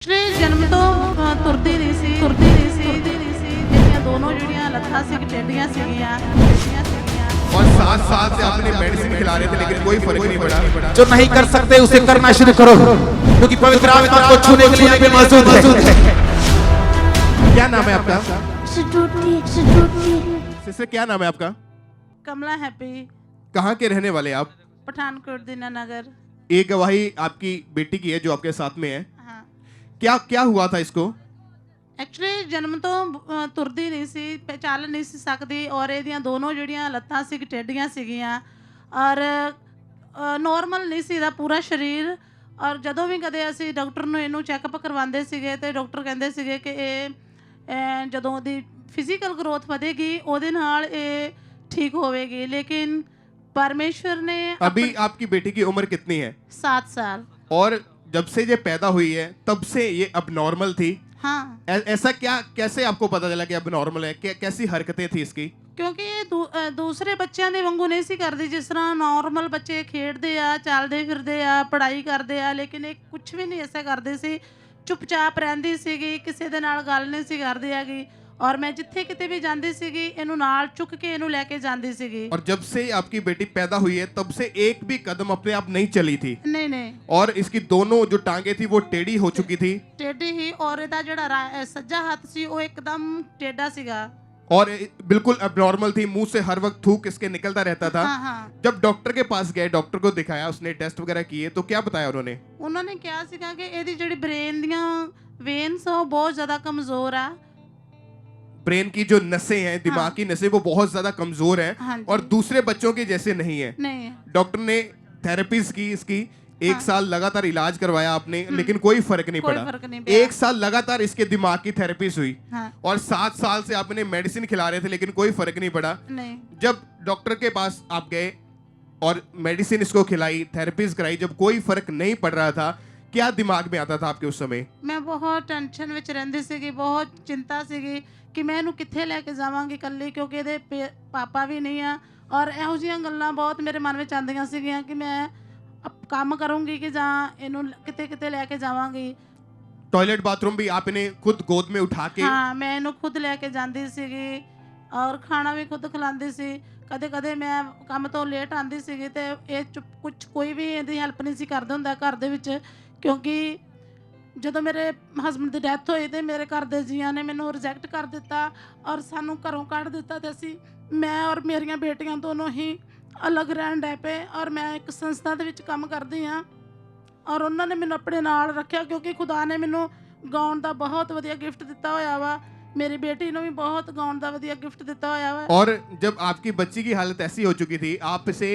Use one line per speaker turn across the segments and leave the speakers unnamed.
ਪਿਛਲੇ ਜਨਮ ਤੋਂ ਤੁਰਦੀ ਨਹੀਂ ਸੀ ਜਿਹੜੀਆਂ ਦੋਨੋਂ ਜਿਹੜੀਆਂ ਲੱਤਾਂ ਸੀ ਟੇਢੀਆਂ ਸੀਗੀਆਂ
और 7 साल से आपने मेडिसिन खिला रहे थे लेकिन कोई फर्क नहीं पड़ा।
जो नहीं कर सकते उसे करना शुरू करो, क्योंकि पवित्र आत्मा को छूने के लिए यहाँ पे मौजूद है।
क्या नाम है आपका?
सिस्टर
सिस्टर क्या नाम है आपका?
कमला हैप्पी,
कहाँ के रहने वाले आप?
पठानकोट दीनानगर।
ये गवाही आपकी बेटी की है जो आपके साथ में है।
हाँ,
क्या हुआ था इसको?
ਐਕਚੁਅਲੀ ਜਨਮ ਤੋਂ ਤੁਰਦੀ ਨਹੀਂ ਸੀ, ਚੱਲ ਨਹੀਂ ਸੀ ਸਕਦੀ ਔਰ ਇਹਦੀਆਂ ਦੋਨੋਂ ਜਿਹੜੀਆਂ ਲੱਤਾਂ ਸੀ ਟੇਢੀਆਂ ਸੀਗੀਆਂ ਔਰ ਨੋਰਮਲ ਨਹੀਂ ਸੀ ਇਹਦਾ ਪੂਰਾ ਸਰੀਰ। ਔਰ ਜਦੋਂ ਵੀ ਕਦੇ ਅਸੀਂ ਡਾਕਟਰ ਨੂੰ ਇਹਨੂੰ ਚੈੱਕਅਪ ਕਰਵਾਉਂਦੇ ਸੀਗੇ ਤੇ ਡਾਕਟਰ ਕਹਿੰਦੇ ਸੀਗੇ ਕਿ ਇਹ ਜਦੋਂ ਉਹਦੀ ਫਿਜ਼ੀਕਲ ਗਰੋਥ ਵਧੇਗੀ ਉਹਦੇ ਨਾਲ ਇਹ ਠੀਕ ਹੋਵੇਗੀ, ਲੇਕਿਨ परमेश्वर ने
अभी आपकी बेटी की उम्र कितनी है?
7 साल।
और जब से ये पैदा हुई है तब से ये अब नॉर्मल थी?
हाँ।
ऐसा कैसे आपको पता चला कि अब नॉर्मल है? कैसी हरकतें थी इसकी?
ਕਿਉਂਕਿ ਇਹ ਦੂਸਰੇ ਬੱਚਿਆਂ ਦੇ ਵਾਂਗੂ ਨਹੀਂ ਸੀ ਕਰਦੀ, ਜਿਸ ਤਰ੍ਹਾਂ ਨਾਰਮਲ ਬੱਚੇ ਖੇਡਦੇ ਆ, ਚੱਲਦੇ ਫਿਰਦੇ ਆ, ਪੜ੍ਹਾਈ ਕਰਦੇ ਆ, ਲੇਕਿਨ ਇਹ ਕੁਝ ਵੀ ਨਹੀਂ ਐਸਾ ਕਰਦੇ ਸੀ। ਚੁੱਪਚਾਪ ਰਹਿੰਦੀ ਸੀਗੀ, ਕਿਸੇ ਦੇ ਨਾਲ ਗੱਲ ਨਹੀਂ ਸੀ ਕਰਦੀ ਹੈਗੀ और मैं जिथे किते भी जाती सीगी इनू नाल चुक के इनू लेके जाती सीगी।
और जब से आपकी बेटी पैदा हुई है तब से एक भी कदम अपने आप नहीं चली थी?
नहीं।
और इसकी दोनों जो टांगे थी वो टेढ़ी हो चुकी थी?
टेढ़ी ही, और इहदा जिहड़ा सज्जा हाथ सी वो एकदम टेढ़ा सीगा
और बिल्कुल अबनॉर्मल थी। मुंह से हर वक्त थूक इसके निकलता रहता था।
हाँ।
जब डॉक्टर के पास गए, डॉक्टर को दिखाया, उसने टेस्ट वगैरह किए तो क्या बताया उन्होंने
कहा सीगा कि इहदी जिहड़ी ब्रेन दियां वेन्स वो बहुत ज्यादा कमजोर आ।
ब्रेन की जो नसें हैं, दिमाग की नसें वो बहुत ज्यादा कमजोर हैं।
हाँ
और दूसरे बच्चों के जैसे नहीं है। डॉक्टर ने थेरेपीज की इसकी, 1 साल लगातार इलाज करवाया आपने, लेकिन कोई फर्क नहीं पड़ा। 1 साल लगातार इसके दिमाग की थेरेपीज हुई।
हाँ।
और 7 साल से आपने मेडिसिन खिला रहे थे लेकिन कोई फर्क नहीं पड़ा। जब डॉक्टर के पास आप गए और मेडिसिन इसको खिलाई, थेरेपीज कराई, जब कोई फर्क नहीं पड़ रहा था, क्या दिमाग में आता था आपके उस समय?
मैं बहुत टेंशन विच रहिंदी सीगी, बहुत चिंता सीगी कि मैं इहनूं कित्थे लैके जावांगी कल्ली, क्योंकि इहदे पापा भी नहीं आ और इहो जिहियां गल्लां बहुत मेरे मन विच आंदियां सीगीआं कि मैं काम करूंगी कि जां इहनूं किते किते लैके जावांगी।
टॉयलेट बाथरूम भी आप इन्हें खुद गोद में उठा के?
हाँ, मैं इहनूं खुद लैके जांदी सीगी और खाना भी खुद खिलांदी सी। कदे कदे मैं काम तो लेट आंदी सीगी ते इह कुछ कोई भी इहदी हैल्प नहीं सी करदा हुंदा घर दे विच, क्योंकि ਜਦੋਂ ਮੇਰੇ ਹਸਬੰਡ ਦੀ ਡੈਥ ਹੋਈ ਤੇ ਮੇਰੇ ਘਰ ਦੇ ਜੀਆਂ ਨੇ ਮੈਨੂੰ ਰਿਜੈਕਟ ਕਰ ਦਿੱਤਾ ਔਰ ਸਾਨੂੰ ਘਰੋਂ ਕੱਢ ਦਿੱਤਾ ਤੇ ਅਸੀਂ ਮੈਂ ਔਰ ਮੇਰੀਆਂ ਬੇਟੀਆਂ ਦੋਨੋਂ ਹੀ ਅਲੱਗ ਰਹਿਣ ਡੈ ਪਏ। ਔਰ ਮੈਂ ਇੱਕ ਸੰਸਥਾ ਦੇ ਵਿੱਚ ਕੰਮ ਕਰਦੀ ਹਾਂ ਔਰ ਉਹਨਾਂ ਨੇ ਮੈਨੂੰ ਆਪਣੇ ਨਾਲ ਰੱਖਿਆ, ਕਿਉਂਕਿ ਖੁਦਾ ਨੇ ਮੈਨੂੰ ਗਾਉਣ ਦਾ ਬਹੁਤ ਵਧੀਆ ਗਿਫਟ ਦਿੱਤਾ ਹੋਇਆ ਵਾ। मेरी बेटी ने भी बहुत गाउन का वधिया गिफ्ट दिता होया वा।
और जब आपकी बच्ची की हालत ऐसी हो चुकी थी, आप इसे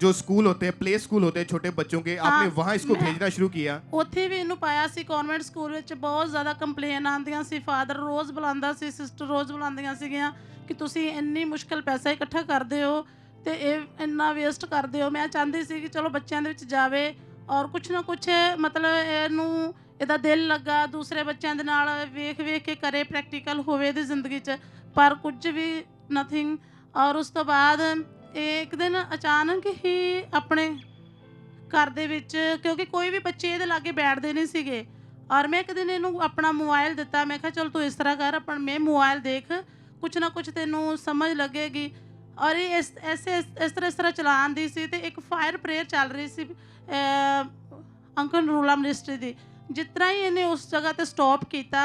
जो स्कूल होते हैं, प्ले स्कूल होते हैं छोटे बच्चों के, आपने वहां इसको भेजना शुरू किया?
ਉੱਥੇ ਵੀ ਇਹਨੂੰ ਪਾਇਆ ਸੀ ਕਨਵੈਂਟ ਸਕੂਲ ਵਿੱਚ। ਬਹੁਤ ਜ਼ਿਆਦਾ ਕੰਪਲੇਨ ਆਉਂਦੀਆਂ ਸੀ, ਫਾਦਰ ਰੋਜ਼ ਬੁਲਾਉਂਦਾ ਸੀ, ਸਿਸਟਰ ਰੋਜ਼ ਬੁਲਾਉਂਦੀਆਂ ਸੀਗੀਆਂ ਕਿ ਤੁਸੀਂ ਇੰਨੀ ਮੁਸ਼ਕਲ ਪੈਸਾ ਇਕੱਠਾ ਕਰਦੇ ਹੋ ਤੇ ਇਹ ਇੰਨਾ ਵੇਸਟ ਕਰਦੇ ਹੋ। ਮੈਂ ਚਾਹੁੰਦੀ ਸੀ ਕਿ ਚਲੋ ਬੱਚਿਆਂ ਦੇ ਵਿੱਚ ਜਾਵੇ ਔਰ ਕੁਛ ਨਾ ਕੁਛ ਮਤਲਬ ਇਹਨੂੰ ਇਹਦਾ ਦਿਲ ਲੱਗਾ, ਦੂਸਰੇ ਬੱਚਿਆਂ ਦੇ ਨਾਲ ਵੇਖ ਕੇ ਕਰੇ, ਪ੍ਰੈਕਟੀਕਲ ਹੋਵੇ ਇਹਦੀ ਜ਼ਿੰਦਗੀ 'ਚ, ਪਰ ਕੁਝ ਵੀ ਨਥਿੰਗ। ਔਰ ਉਸ ਤੋਂ ਬਾਅਦ ਇਹ ਇੱਕ ਦਿਨ ਅਚਾਨਕ ਹੀ ਆਪਣੇ ਘਰ ਦੇ ਵਿੱਚ, ਕਿਉਂਕਿ ਕੋਈ ਵੀ ਬੱਚੇ ਇਹਦੇ ਲਾਗੇ ਬੈਠਦੇ ਨਹੀਂ ਸੀਗੇ, ਔਰ ਮੈਂ ਇੱਕ ਦਿਨ ਇਹਨੂੰ ਆਪਣਾ ਮੋਬਾਈਲ ਦਿੱਤਾ। ਮੈਂ ਕਿਹਾ ਚਲ ਤੂੰ ਇਸ ਤਰ੍ਹਾਂ ਕਰ, ਆਪਣਾ ਮੈਂ ਮੋਬਾਈਲ ਦੇਖ, ਕੁਛ ਨਾ ਕੁਛ ਤੈਨੂੰ ਸਮਝ ਲੱਗੇਗੀ। ਔਰ ਇਹ ਇਸ ਤਰ੍ਹਾਂ ਚਲਾਉਂਦੀ ਸੀ ਤੇ ਇੱਕ ਫਾਇਰ ਪ੍ਰੇਅਰ ਚੱਲ ਰਹੀ ਸੀ ਅੰਕਲ ਰੂਲਾ ਮਿਨਿਸਟਰੀ ਦੀ। ਜਿਸ ਤਰ੍ਹਾਂ ਹੀ ਇਹਨੇ ਉਸ ਜਗ੍ਹਾ ਤੇ ਸਟਾਪ ਕੀਤਾ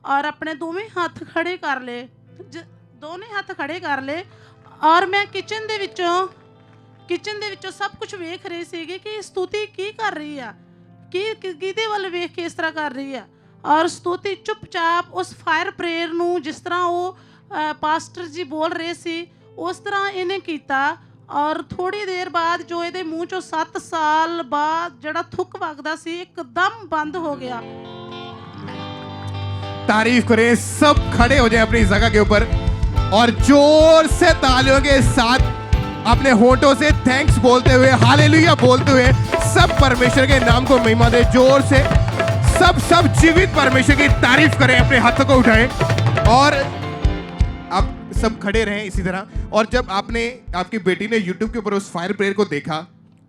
ਔਰ ਆਪਣੇ ਦੋਵੇਂ ਹੱਥ ਖੜੇ ਕਰ ਲਏ, ਦੋਨੇ ਹੱਥ ਖੜੇ ਕਰ ਲਏ ਔਰ ਮੈਂ ਕਿਚਨ ਦੇ ਵਿੱਚੋਂ ਸਭ ਕੁਝ ਵੇਖ ਰਹੀ ਸੀਗੀ ਕਿ ਸਤੂਤੀ ਕੀ ਕਰ ਰਹੀ ਆ, ਕਿਹਦੇ ਵੱਲ ਵੇਖ ਕੇ ਇਸ ਤਰ੍ਹਾਂ ਕਰ ਰਹੀ ਆ। ਔਰ ਸਤੂਤੀ ਚੁੱਪਚਾਪ ਉਸ ਫਾਇਰ ਪ੍ਰੇਅਰ ਨੂੰ ਜਿਸ ਤਰ੍ਹਾਂ ਉਹ ਪਾਸਟਰ ਜੀ ਬੋਲ ਰਹੇ ਸੀ ਉਸ ਤਰ੍ਹਾਂ ਇਹਨੇ ਕੀਤਾ। ਔਰ ਥੋੜੀ ਦੇਰ ਬਾਅਦ ਜੋ ਇਹਦੇ ਮੂੰਹ ਚੋਂ 7 ਸਾਲ ਬਾਅਦ ਜਿਹੜਾ ਥੁੱਕ ਵਗਦਾ ਸੀ ਇੱਕਦਮ ਬੰਦ ਹੋ ਗਿਆ।
तारीफ करें, सब खड़े हो जाएं अपनी जगह के ऊपर और जोर से तालियों के साथ अपने होठों से थैंक्स बोलते हुए, हालेलुया बोलते हुए सब परमेश्वर के नाम को महिमा दे। जोर से सब जीवित परमेश्वर की तारीफ करें, अपने हाथों को उठाएं और आप सब खड़े रहें इसी तरह। और जब आपकी बेटी ने YouTube के ऊपर उस फायर प्रेयर को देखा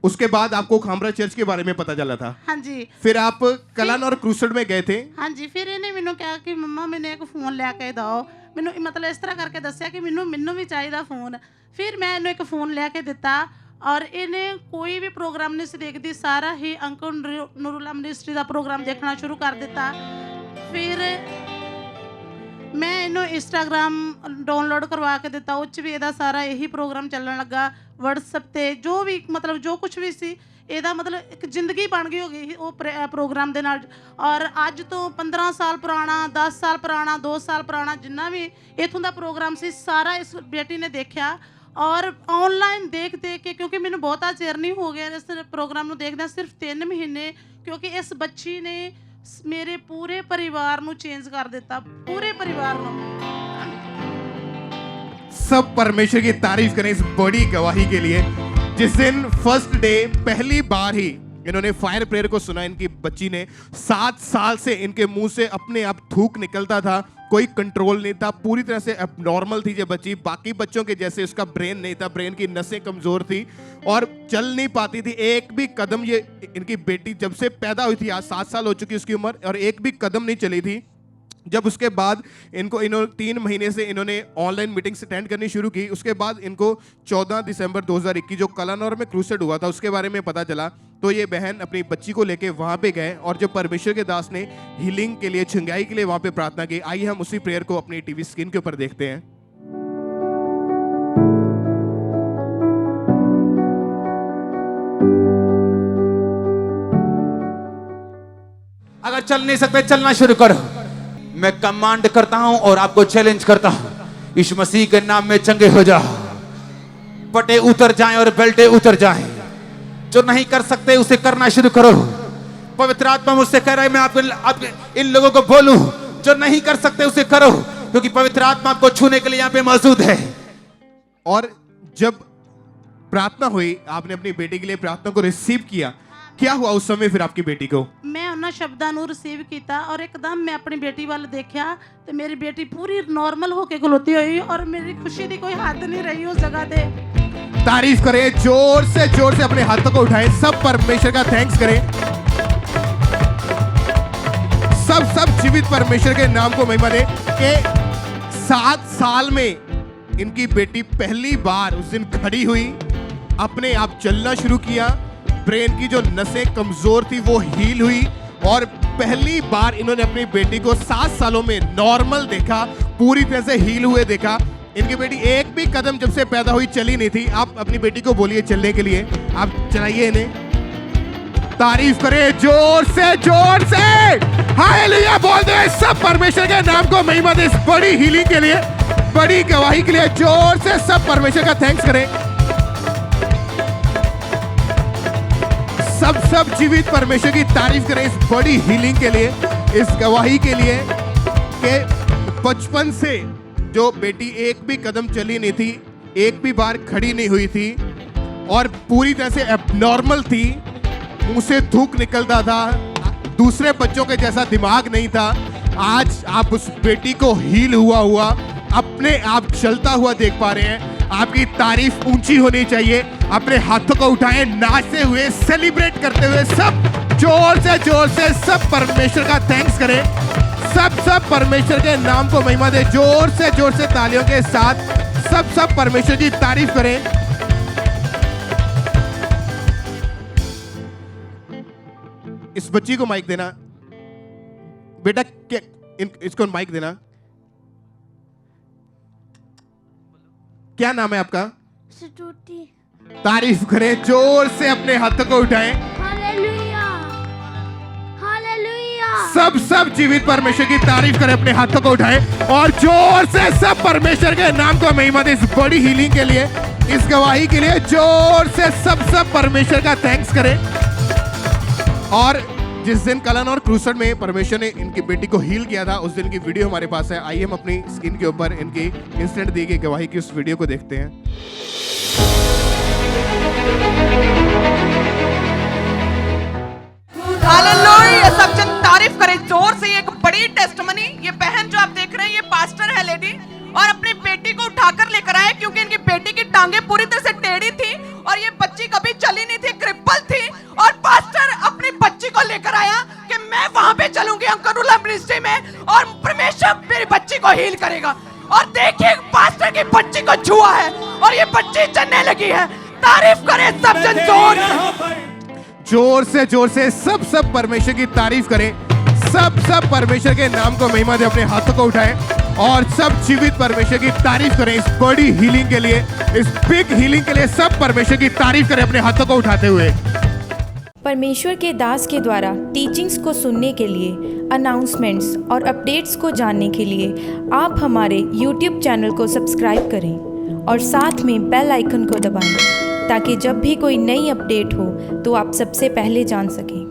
उसके बाद आपको खामरा चर्च के बारे में पता चला था।
हाँ जी।
फिर आप कलन और क्रूसेड में गए थे।
हाँ जी, फिर इन्हें मैनू कहा कि मम्मा मैंने एक फोन लैके दो, मैनू मतलब इस तरह करके दस्या कि मैनू भी चाहिए फोन। फिर मैं इन्हें एक फोन लैके दिता और इन्हें कोई भी प्रोग्राम नहीं सी देखती, सारा ही अंकुर नूरुल्लाह मिनिस्ट्री का प्रोग्राम देखना शुरू कर दिता। फिर मैं इन्हों इंस्टाग्राम डाउनलोड करवा के दिता, उस भी ਇਹਦਾ सारा यही प्रोग्राम चलन लगा। WhatsApp ਤੇ जो भी मतलब जो कुछ भी सी ਇਹਦਾ मतलब एक जिंदगी बन गई होगी वो प्रोग्राम ਦੇ ਨਾਲ। और ਅੱਜ ਤੋਂ 15 ਸਾਲ ਪੁਰਾਣਾ, 10 ਸਾਲ ਪੁਰਾਣਾ, 2 ਸਾਲ ਪੁਰਾਣਾ ਜਿੰਨਾ ਵੀ ਇਥੋਂ ਦਾ प्रोग्राम ਸੀ सारा इस बेटी ने देखा। और ऑनलाइन देख के क्योंकि मैंने बहुता चेर नहीं हो गया इस प्रोग्राम ਨੂੰ देखदा, सिर्फ 3 महीने, क्योंकि इस बच्ची ने मेरे पूरे परिवार ਨੂੰ चेंज कर दिता, पूरे परिवार ਨੂੰ।
सब परमेश्वर की तारीफ करें इस बड़ी गवाही के लिए। जिस दिन फर्स्ट डे पहली बार ही इन्होंने फायर प्रेयर को सुना, इनकी बच्ची ने 7 साल से इनके मुंह से अपने आप थूक निकलता था, कोई कंट्रोल नहीं था, पूरी तरह से एबनॉर्मल थी ये बच्ची, बाकी बच्चों के जैसे उसका ब्रेन नहीं था, ब्रेन की नसें कमजोर थी और चल नहीं पाती थी। एक भी कदम, ये इनकी बेटी जब से पैदा हुई थी, आज 7 साल हो चुकी उसकी उम्र, और एक भी कदम नहीं चली थी। जब उसके बाद इनको 3 महीने से इन्होंने ऑनलाइन मीटिंग्स अटेंड करनी शुरू की, उसके बाद इनको 14 दिसंबर 2021 जो कलानौर में क्रूसेड हुआ था उसके बारे में पता चला, तो ये बहन अपनी बच्ची को लेके वहां पे गए और जो परमेश्वर के दास ने हीलिंग के लिए, छंगाई के लिए वहां पे प्रार्थना की। आइए हम उसी प्रेयर को अपनी टीवी स्क्रीन के ऊपर देखते हैं।
अगर चल नहीं सकते चलना शुरू करो। मैं कमांड करता हूं और आपको चैलेंज करता हूं, यीशु मसीह के नाम में चंगे हो जाओ, पटे उतर जाएं और बेल्टे उतर जाएं। जो नहीं कर सकते उसे करना शुरू करो। पवित्र आत्मा मुझसे कह रहा है मैं आपके इन लोगों को बोलूं, जो नहीं कर सकते उसे करो, क्योंकि पवित्र आत्मा आपको छूने के लिए यहां पे मौजूद है।
और जब प्रार्थना हुई, आपने अपनी बेटी के लिए प्रार्थना को रिसीव किया, क्या हुआ उस समय फिर आपकी बेटी को?
मैं उन्होंने शब्दां नूं रिसीव किया और एकदम मैं अपनी बेटी वाल देखा तो मेरी बेटी पूरी नॉर्मल होके खलोती हुई और मेरी खुशी की कोई हद नहीं रही उस जगह पे।
तारीफ करें, जोर से अपने हाथों को उठाएं, सब परमेश्वर का थैंक्स करें। सब जीवित परमेश्वर के नाम को महिमा दें कि 7 साल में इनकी बेटी पहली बार उस दिन खड़ी हुई, अपने आप चलना शुरू किया, ब्रेन की जो नसें कमजोर थी वो हील हुई और पहली बार इन्होंने अपनी बेटी को 7 सालों में नॉर्मल देखा, पूरी तरह से हील हुए देखा। इनकी बेटी एक भी कदम जब से पैदा हुई चली नहीं थी। आप अपनी बेटी को बोलिए चलने के लिए, आप चलाइए इन्हें। तारीफ करें जोर से हालेलुया बोल दे। सब परमेश्वर के नाम को महिमा दे इस बड़ी हीलिंग के लिए, बड़ी गवाही के लिए। जोर से सब परमेश्वर का थैंक्स करें। सब जीवित परमेश्वर की तारीफ करें इस बड़ी हीलिंग के लिए, इस गवाही के लिए कि बचपन से जो बेटी एक भी कदम चली नहीं थी, एक भी बार खड़ी नहीं हुई थी और पूरी तरह से एबनॉर्मल थी, मुंह से थूक निकलता था, दूसरे बच्चों के जैसा दिमाग नहीं था। आज आप उस बेटी को हील हुआ अपने आप चलता हुआ देख पा रहे हैं। आपकी तारीफ ऊंची होनी चाहिए। अपने हाथों को उठाएं, नाचते हुए, सेलिब्रेट करते हुए, सब जोर से सब परमेश्वर का थैंक्स करें। सब परमेश्वर के नाम को महिमा दे। जोर से तालियों के साथ सब परमेश्वर की तारीफ करें। इस बच्ची को माइक देना बेटा, इसको माइक देना। क्या नाम है आपका?
सटूटी।
तारीफ करें, जोर से अपने हाथों को उठाएं।
Hallelujah, hallelujah.
सब जीवित परमेश्वर की तारीफ करें, अपने हाथों को उठाएं और जोर से सब परमेश्वर के नाम को महिमा दें इस बड़ी हीलिंग के लिए, इस गवाही के लिए। जोर से सब परमेश्वर का थैंक्स करें। और जिस दिन कलन और क्रूसेड में परमेश्वर ने इनकी बेटी को हील किया था, उस दिन की वीडियो हमारे पास है। आइए हम अपनी स्क्रीन के ऊपर इनकी इंस्टेंट दी गई गवाही की उस वीडियो को देखते हैं।
हालेलुया, सब जन तारीफ करें जोर से। एक बड़ी टेस्टमनी, ये बहन जो आप देख रहे हैं ये पास्टर है लेडी, और अपनी बेटी को उठाकर लेकर आए क्योंकि इनकी बेटी की टांगे पूरी तरह से टेढ़ी थी और ये बच्ची कभी चली नहीं थी, टाइम है और परमेश्वर मेरी बच्ची को हील करेगा। और देखिए पास्टर की बच्ची को छुआ है और ये बच्ची चलने लगी है। तारीफ करें सब जन
जोर से सब परमेश्वर की तारीफ करें। सब परमेश्वर के नाम को महिमा दे, अपने हाथों को उठाएं और सब जीवित परमेश्वर की तारीफ करें इस बड़ी हीलिंग के लिए, इस बिग हीलिंग के लिए। सब परमेश्वर की तारीफ करें अपने हाथों को उठाते हुए।
परमेश्वर के दास के द्वारा टीचिंग्स को सुनने के लिए, अनाउंसमेंट्स और अपडेट्स को जानने के लिए आप हमारे YouTube चैनल को सब्सक्राइब करें और साथ में बेल आइकन को दबाएं ताकि जब भी कोई नई अपडेट हो तो आप सबसे पहले जान सकें।